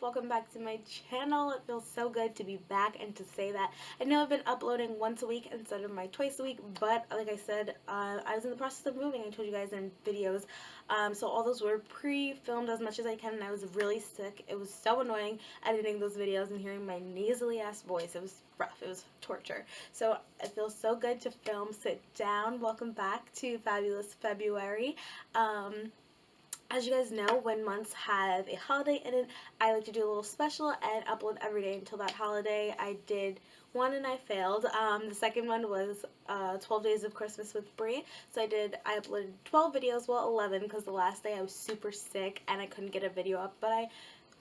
welcome back to my channel. It feels so good to be back and to say that. I know I've been uploading once a week instead of my twice a week, but like I said, I was in the process of moving. I told you guys in videos, so all those were pre-filmed as much as I can, and I was really sick. It was so annoying editing those videos and hearing my nasally ass voice. It was rough. It was torture. So it feels so good to film, sit down. Welcome back to Fabulous February. As you guys know, when months have a holiday in it, I like to do a little special and upload every day until that holiday. I did one and I failed. The second one was 12 Days of Christmas with Brie. So I uploaded 12 videos, well 11, because the last day I was super sick and I couldn't get a video up, but I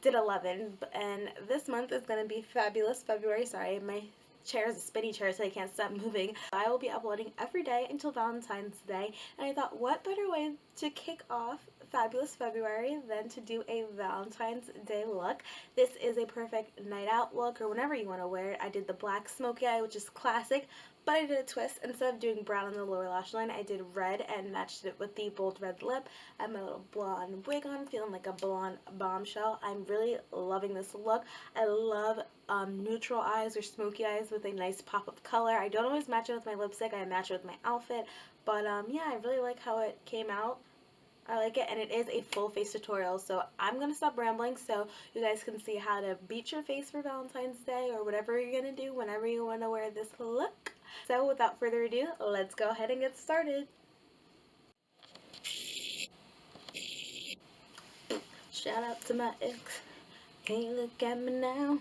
did 11. And this month is going to be Fabulous February. Sorry, my chair is a spinny chair, so I can't stop moving. I will be uploading every day until Valentine's Day, and I thought, what better way to kick off Fabulous February than to do a Valentine's Day look. This is a perfect night out look, or whenever you want to wear it. I did the black smoky eye, which is classic, but I did a twist. Instead of doing brown on the lower lash line, I did red and matched it with the bold red lip. I have my little blonde wig on, feeling like a blonde bombshell. I'm really loving this look. I love neutral eyes or smoky eyes with a nice pop of color. I don't always match it with my lipstick. I match it with my outfit, but yeah, I really like how it came out. I like it, and it is a full face tutorial, so I'm going to stop rambling so you guys can see how to beat your face for Valentine's Day or whatever you're going to do whenever you want to wear this look. So without further ado, let's go ahead and get started. Shout out to my ex. Hey, look at me now.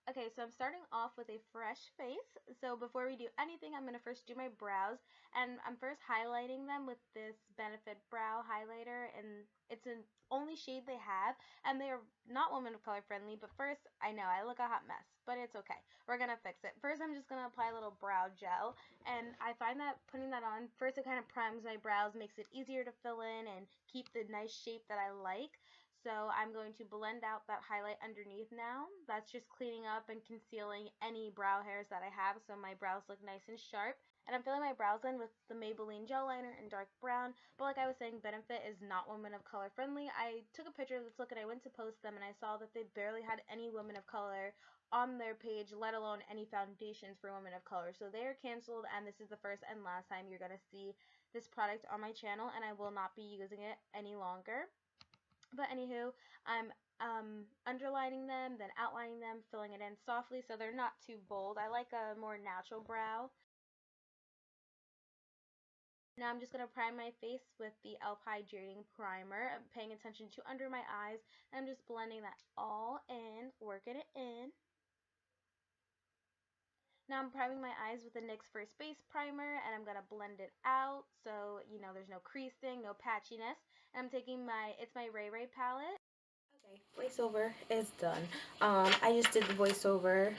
Okay, so I'm starting off with a fresh face. So before we do anything, I'm going to first do my brows. And I'm first highlighting them with this Benefit Brow Highlighter. And it's an only shade they have. And they are not woman of color friendly. But first, I know, I look a hot mess. But it's okay. We're going to fix it. First, I'm just going to apply a little brow gel. And I find that putting that on, first it kind of primes my brows, makes it easier to fill in and keep the nice shape that I like. So I'm going to blend out that highlight underneath now. That's just cleaning up and concealing any brow hairs that I have so my brows look nice and sharp. And I'm filling my brows in with the Maybelline gel liner in dark brown. But like I was saying, Benefit is not women of color friendly. I took a picture of this look and I went to post them and I saw that they barely had any women of color on their page, let alone any foundations for women of color. So they are canceled, and this is the first and last time you're going to see this product on my channel, and I will not be using it any longer. But anywho, I'm underlining them, then outlining them, filling it in softly so they're not too bold. I like a more natural brow. Now I'm just going to prime my face with the e.l.f. Hydrating Primer. I'm paying attention to under my eyes, and I'm just blending that all in, working it in. Now I'm priming my eyes with the NYX First Base Primer, and I'm going to blend it out so, you know, there's no creasing, no patchiness. And I'm taking my ItsMyRayeRaye palette. Okay, voiceover is done. I just did the voiceover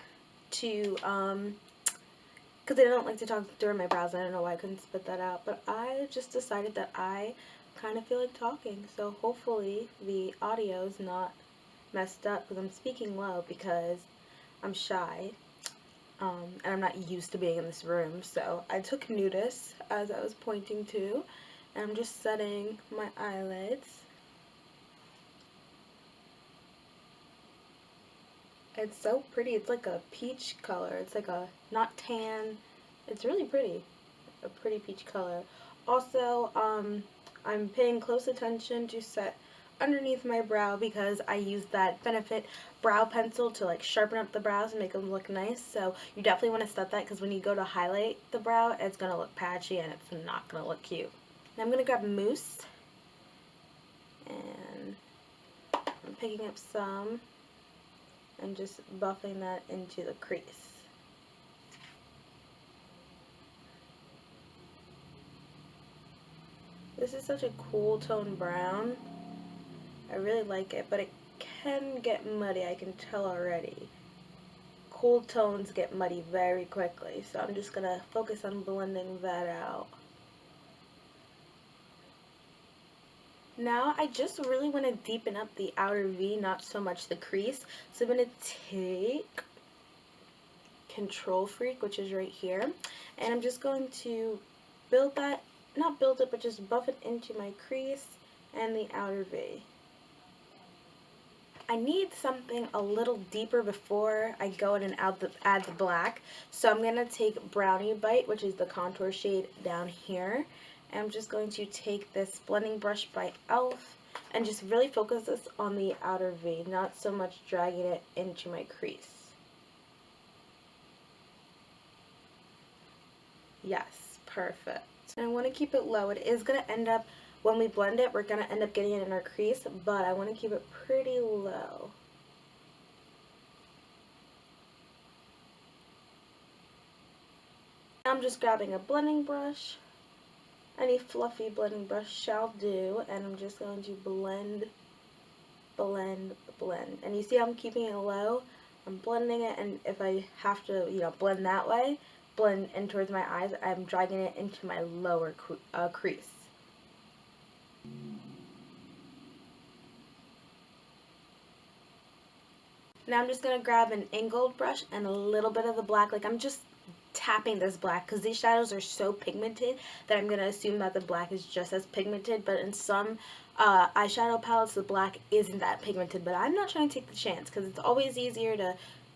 to, because I don't like to talk during my brows. I don't know why I couldn't spit that out, but I just decided that I kind of feel like talking, so hopefully the audio is not messed up, because I'm speaking low because I'm shy, and I'm not used to being in this room. So I took notice as I was pointing to, and I'm just setting my eyelids. It's so pretty. It's like a peach color. It's like a, not tan. It's really pretty. A pretty peach color. Also, I'm paying close attention to set underneath my brow because I use that Benefit brow pencil to like sharpen up the brows and make them look nice. So you definitely want to set that, because when you go to highlight the brow, it's going to look patchy and it's not going to look cute. Now I'm going to grab mousse, and I'm picking up some and just buffing that into the crease. This is such a cool tone brown. I really like it, but it can get muddy, I can tell already. Cool tones get muddy very quickly, so I'm just going to focus on blending that out. Now I just really want to deepen up the outer V, not so much the crease. So I'm going to take Control Freak, which is right here, and I'm just going to build that, not build it, but just buff it into my crease and the outer V. I need something a little deeper before I go in and add the black. So I'm going to take Brownie Bite, which is the contour shade down here. And I'm just going to take this blending brush by e.l.f. and just really focus this on the outer V, not so much dragging it into my crease. Yes, perfect. And I want to keep it low. It is going to end up, when we blend it, we're going to end up getting it in our crease, but I want to keep it pretty low. I'm just grabbing a blending brush. Any fluffy blending brush shall do, and I'm just going to blend, blend, blend. And you see I'm keeping it low. I'm blending it, and if I have to, blend that way, blend in towards my eyes, I'm dragging it into my lower crease. Now I'm just going to grab an angled brush and a little bit of the black, like I'm just tapping this black because these shadows are so pigmented that I'm going to assume that the black is just as pigmented, but in some eyeshadow palettes the black isn't that pigmented, but I'm not trying to take the chance because it's always easier to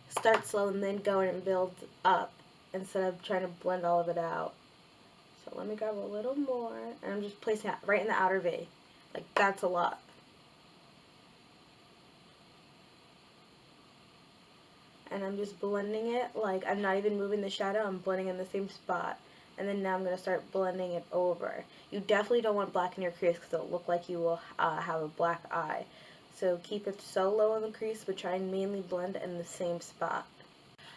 start slow and then go in and build up instead of trying to blend all of it out. So let me grab a little more, and I'm just placing it right in the outer V. Like, that's a lot. And I'm just blending it, like I'm not even moving the shadow, I'm blending in the same spot. And then now I'm going to start blending it over. You definitely don't want black in your crease because it'll look like you will have a black eye. So keep it so low in the crease, but try and mainly blend in the same spot.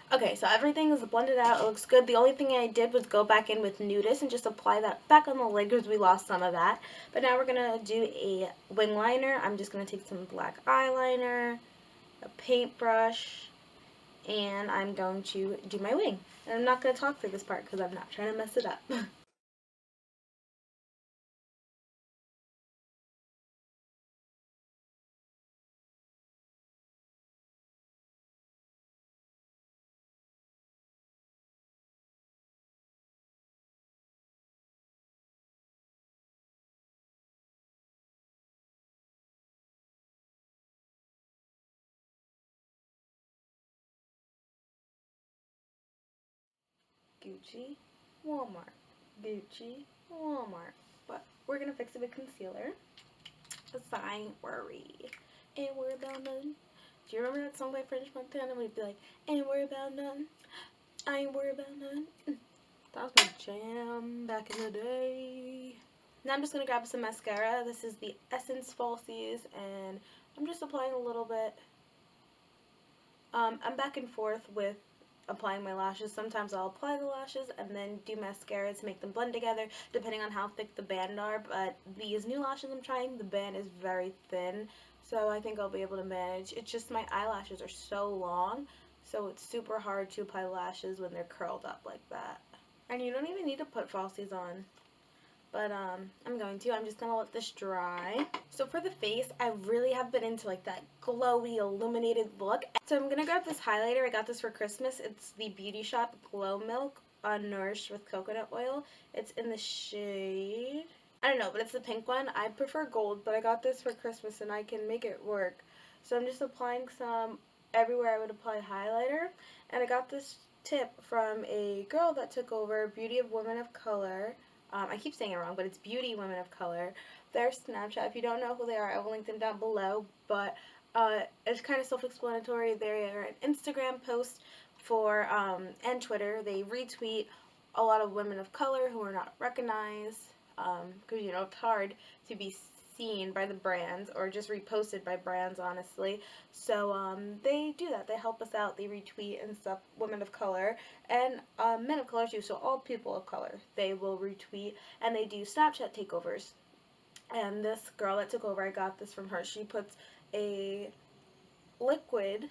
Okay, so everything is blended out, it looks good. The only thing I did was go back in with Nudist and just apply that back on the lid because we lost some of that. But now we're going to do a wing liner. I'm just going to take some black eyeliner, a paintbrush, and I'm going to do my wing. And I'm not going to talk through this part because I'm not trying to mess it up. Gucci, Walmart, Gucci, Walmart. But we're going to fix it with concealer. Sign worry. Ain't worry about nothing. Do you remember that song by French Montana when he'd be like, ain't worry about nothing, I ain't worry about nothing. That was my jam back in the day. Now I'm just going to grab some mascara. This is the Essence Falsies, and I'm just applying a little bit. I'm back and forth with applying my lashes. Sometimes I'll apply the lashes and then do mascara to make them blend together, depending on how thick the band are. But these new lashes I'm trying, the band is very thin, so I think I'll be able to manage. It's just my eyelashes are so long, so it's super hard to apply lashes when they're curled up like that. And you don't even need to put falsies on. But I'm going to. I'm just going to let this dry. So for the face, I really have been into like that glowy, illuminated look. So I'm going to grab this highlighter. I got this for Christmas. It's the Beauty Shop Glow Milk Nourished with Coconut Oil. It's in the shade, I don't know, but it's the pink one. I prefer gold, but I got this for Christmas and I can make it work. So I'm just applying some everywhere I would apply highlighter. And I got this tip from a girl that took over Beauty of Women of Color. I keep saying it wrong, but it's Beauty Women of Color. Their Snapchat. If you don't know who they are, I will link them down below. But it's kind of self-explanatory. They're an Instagram post for and Twitter. They retweet a lot of women of color who are not recognized because it's hard to be seen by the brands or just reposted by brands, honestly. So they do that. They help us out. They retweet and stuff, women of color and men of color too. So all people of color, they will retweet, and they do Snapchat takeovers. And this girl that took over, I got this from her. She puts a liquid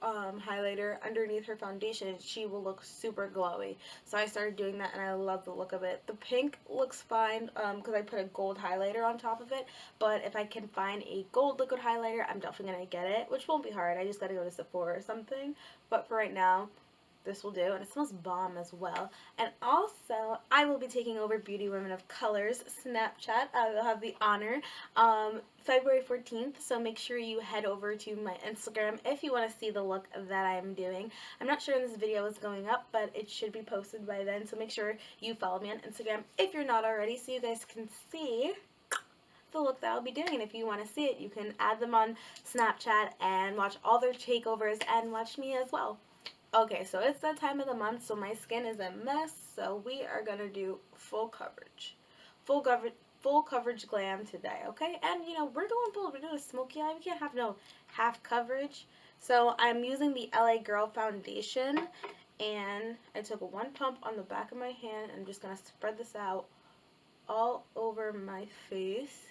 highlighter underneath her foundation, and she will look super glowy. So I started doing that, and I love the look of it. The pink looks fine because I put a gold highlighter on top of it, but if I can find a gold liquid highlighter, I'm definitely going to get it, which won't be hard. I just got to go to Sephora or something. But for right now, this will do, and it smells bomb as well. And also, I will be taking over Beauty Women of Color's Snapchat. I will have the honor, February 14th, so make sure you head over to my Instagram if you want to see the look that I'm doing. I'm not sure when this video is going up, but it should be posted by then, so make sure you follow me on Instagram if you're not already, so you guys can see the look that I'll be doing. And if you want to see it, you can add them on Snapchat and watch all their takeovers and watch me as well. Okay, so it's that time of the month, so my skin is a mess, so we are going to do full coverage. Full coverage glam today, okay? And, you know, we're going full. We're doing a smoky eye. We can't have no half coverage. So I'm using the LA Girl foundation, and I took one pump on the back of my hand. I'm just going to spread this out all over my face.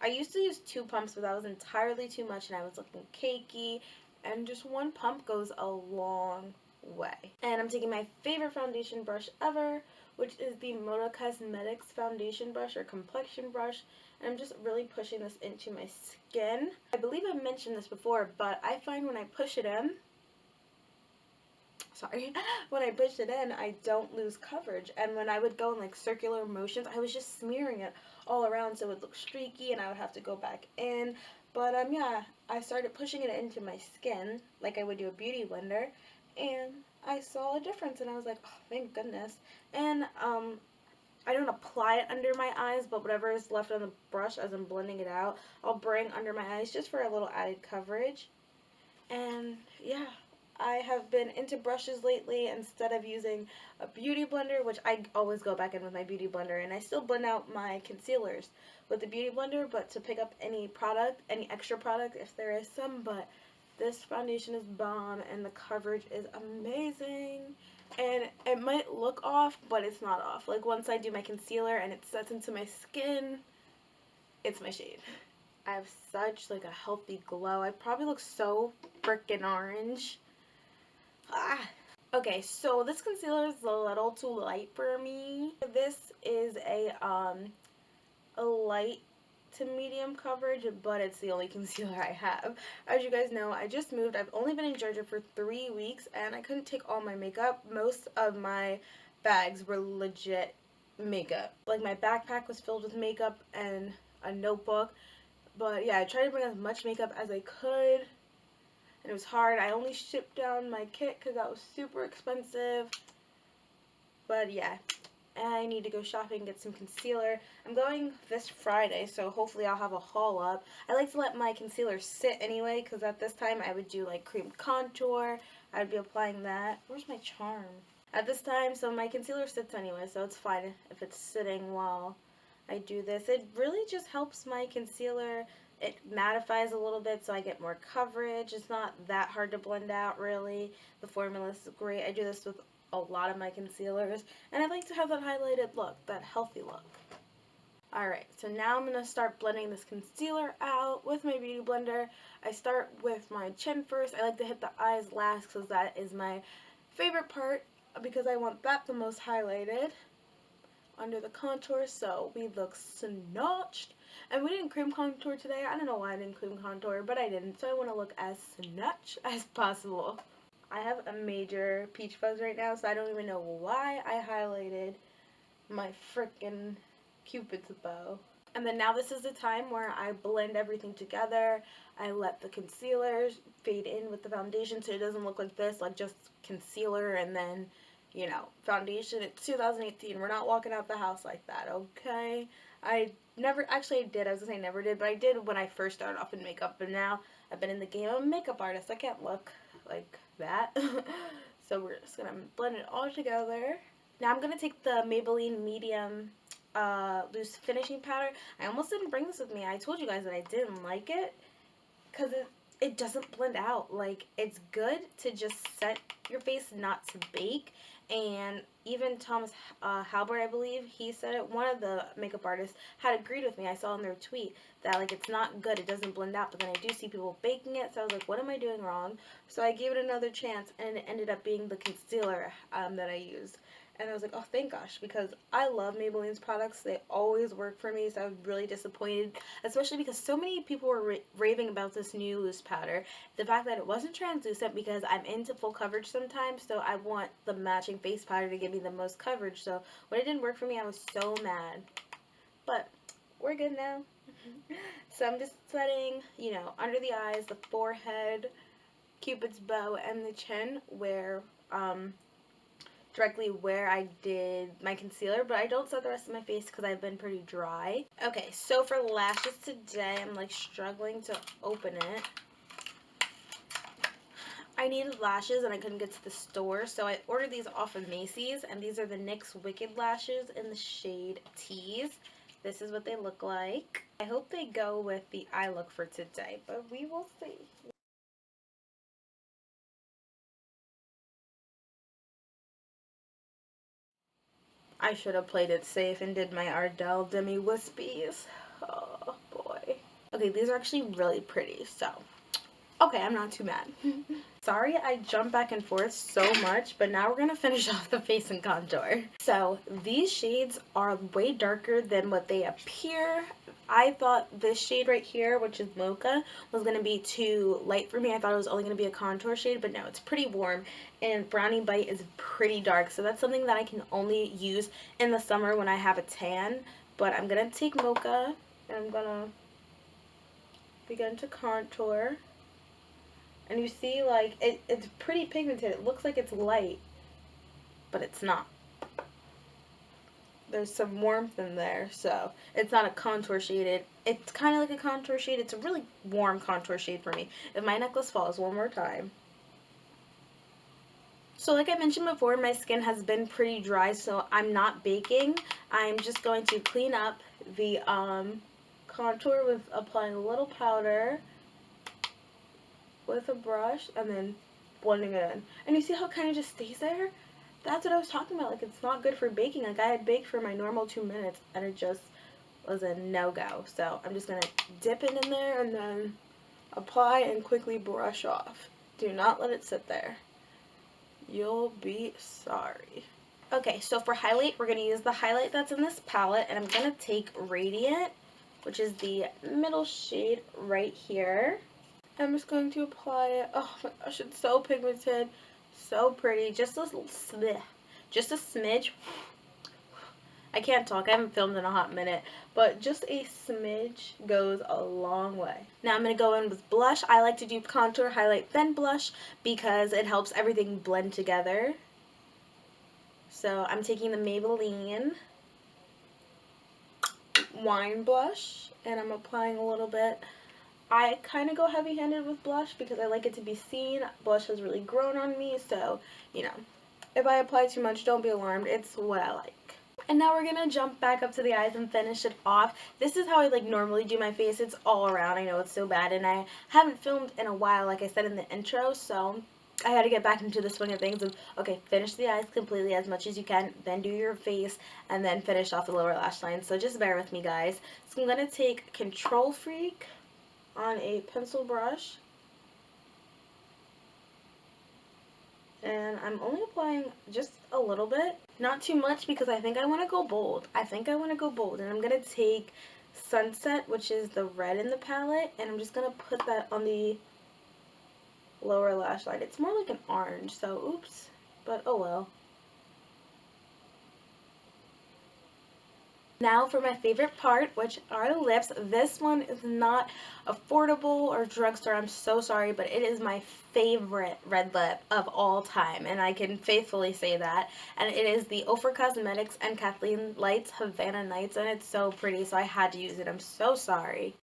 I used to use 2 pumps, but that was entirely too much, and I was looking cakey. And just 1 pump goes a long way. And I'm taking my favorite foundation brush ever, which is the Moda Cosmetics foundation brush or complexion brush. And I'm just really pushing this into my skin. I believe I mentioned this before, but I find when I push it in, when I push it in, I don't lose coverage. And when I would go in like circular motions, I was just smearing it all around so it would look streaky, and I would have to go back in. But yeah, I started pushing it into my skin like I would do a beauty blender, and I saw a difference, and I was like, oh, thank goodness. And I don't apply it under my eyes, but whatever is left on the brush as I'm blending it out, I'll bring under my eyes just for a little added coverage. And yeah, I have been into brushes lately instead of using a beauty blender, which I always go back in with my beauty blender, and I still blend out my concealers with the beauty blender, but to pick up any product, any extra product if there is some. But this foundation is bomb, and the coverage is amazing, and it might look off, but it's not off. Like once I do my concealer and it sets into my skin, it's my shade. I have such like a healthy glow. I probably look so freaking orange. Ah. Okay, so this concealer is a little too light for me. This is a light to medium coverage, but it's the only concealer I have. As you guys know, I just moved. I've only been in Georgia for 3 weeks, and I couldn't take all my makeup. Most of my bags were legit makeup. Like my backpack was filled with makeup and a notebook. But yeah, I tried to bring as much makeup as I could, and it was hard. I only shipped down my kit because that was super expensive. But yeah, I need to go shopping and get some concealer. I'm going this Friday, so hopefully I'll have a haul up. I like to let my concealer sit anyway, because at this time I would do like cream contour. I'd be applying that. Where's my charm? At this time, so my concealer sits anyway, so it's fine if it's sitting while I do this. It really just helps my concealer. It mattifies a little bit so I get more coverage. It's not that hard to blend out, really. The formula is great. I do this with a lot of my concealers, and I like to have that highlighted look, that healthy look. Alright, so now I'm going to start blending this concealer out with my beauty blender. I start with my chin first. I like to hit the eyes last because that is my favorite part, because I want that the most highlighted under the contour, so we look snatched. And we didn't cream contour today. I don't know why I didn't cream contour, but I didn't, so I want to look as snatched as possible. I have a major peach fuzz right now, so I don't even know why I highlighted my frickin' Cupid's bow. And then now this is the time where I blend everything together. I let the concealer fade in with the foundation so it doesn't look like this, like just concealer and then, you know, foundation. It's 2018. We're not walking out the house like that, okay? I never, actually I did, I was gonna say never did, but I did when I first started off in makeup, but now I've been in the game. I'm a makeup artist. I can't look like that. So we're just gonna blend it all together. Now I'm gonna take the Maybelline Medium loose finishing powder. I almost didn't bring this with me. I told you guys that I didn't like it because it doesn't blend out. Like, it's good to just set your face, not to bake. And even Thomas Halbert, I believe, he said it. One of the makeup artists had agreed with me. I saw in their tweet that, like, it's not good. It doesn't blend out. But then I do see people baking it. So I was like, what am I doing wrong? So I gave it another chance, and it ended up being the concealer that I used. and I was like, oh, thank gosh, because I love Maybelline's products. They always work for me, so I was really disappointed, especially because so many people were raving about this new loose powder. The fact that it wasn't translucent, because I'm into full coverage sometimes, so I want the matching face powder to give me the most coverage. So when it didn't work for me, I was so mad. But we're good now. So I'm just setting, you know, under the eyes, the forehead, Cupid's bow, and the chin where, directly where I did my concealer, but I don't set the rest of my face because I've been pretty dry. Okay, so for lashes today, I'm like struggling to open it. I needed lashes and I couldn't get to the store, so I ordered these off of Macy's, and these are the NYX Wicked Lashes in the shade Tease. This is what they look like. I hope they go with the eye look for today, but we will see. I should have played it safe and did my Ardell Demi Wispies. Oh boy. Okay, these are actually really pretty, so okay, I'm not too mad. Sorry I jump back and forth so much, but now we're going to finish off the face and contour. So these shades are way darker than what they appear. I thought this shade right here, which is Mocha, was going to be too light for me. I thought it was only going to be a contour shade, but no, it's pretty warm. And Brownie Bite is pretty dark, so that's something that I can only use in the summer when I have a tan. But I'm going to take Mocha, and I'm going to begin to contour. And you see, like, it's pretty pigmented. It looks like it's light, but it's not. There's some warmth in there, so it's not a contour shade. It's kind of like a contour shade. It's a really warm contour shade for me. If my necklace falls, one more time. So like I mentioned before, my skin has been pretty dry, so I'm not baking. I'm just going to clean up the contour with applying a little powder with a brush and then blending it in. And you see how it kind of just stays there? That's what I was talking about. Like, it's not good for baking. Like, I had baked for my normal 2 minutes and it just was a no-go. So I'm just going to dip it in there and then apply and quickly brush off. Do not let it sit there. You'll be sorry. Okay, so for highlight, we're going to use the highlight that's in this palette, and I'm going to take Radiant, which is the middle shade right here. I'm just going to apply it. Oh my gosh, it's so pigmented, so pretty. Just a smidge. I can't talk. I haven't filmed in a hot minute, but just a smidge goes a long way. Now I'm going to go in with blush. I like to do contour, highlight, then blush because it helps everything blend together. So I'm taking the Maybelline Wine Blush, and I'm applying a little bit. I kind of go heavy-handed with blush because I like it to be seen. Blush has really grown on me, so, you know, if I apply too much, don't be alarmed. It's what I like. And now we're going to jump back up to the eyes and finish it off. This is how I, like, normally do my face. It's all around. I know it's so bad, and I haven't filmed in a while, like I said in the intro, so I had to get back into the swing of things of, okay, finish the eyes completely as much as you can, then do your face, and then finish off the lower lash line. So just bear with me, guys. So I'm going to take Control Freak on a pencil brush, and I'm only applying just a little bit, not too much, because I think I want to go bold. And I'm going to take Sunset, which is the red in the palette, and I'm just going to put that on the lower lash line. It's more like an orange, so oops, but oh well. Now for my favorite part, which are the lips. This one is not affordable or drugstore, I'm so sorry, but it is my favorite red lip of all time, and I can faithfully say that. And it is the Ofra Cosmetics and Kathleen Lights Havana Nights, and it's so pretty, so I had to use it. I'm so sorry.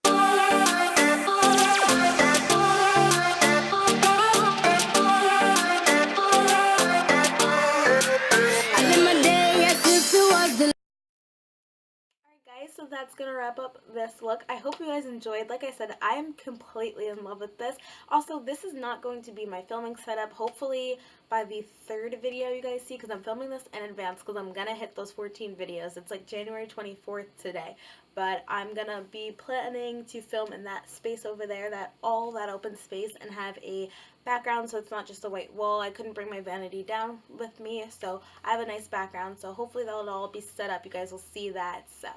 So that's gonna wrap up this look. I hope you guys enjoyed. Like I said, I am completely in love with this. Also, this is not going to be my filming setup. Hopefully by the third video you guys see, because I'm filming this in advance because I'm gonna hit those 14 videos. It's like January 24th today, but I'm gonna be planning to film in that space over there, that open space, and have a background, so it's not just a white wall. I couldn't bring my vanity down with me, so I have a nice background, so hopefully that'll all be set up. You guys will see that. So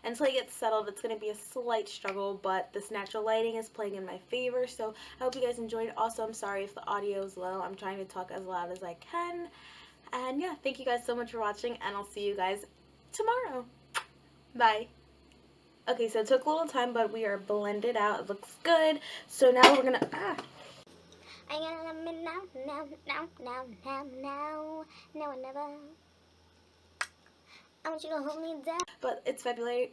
until it gets settled, it's going to be a slight struggle, but this natural lighting is playing in my favor, so I hope you guys enjoyed. Also, I'm sorry if the audio is low. I'm trying to talk as loud as I can. And yeah, thank you guys so much for watching, and I'll see you guys tomorrow. Bye. Okay, so it took a little time, but we are blended out. It looks good. So now we're gonna I gotta love me now and never. I want you to hold me down. but it's February.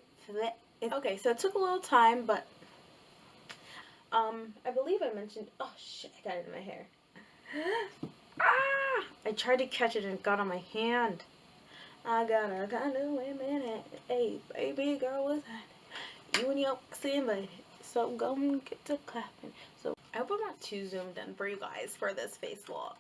Okay, so it took a little time, but I believe I mentioned. Oh shit! I got it in my hair. I tried to catch it and it got on my hand. I gotta wait a minute. Hey, baby girl, what's that? You and your invited, so go and get to clapping. So I hope I'm not too zoomed in for you guys for this face look.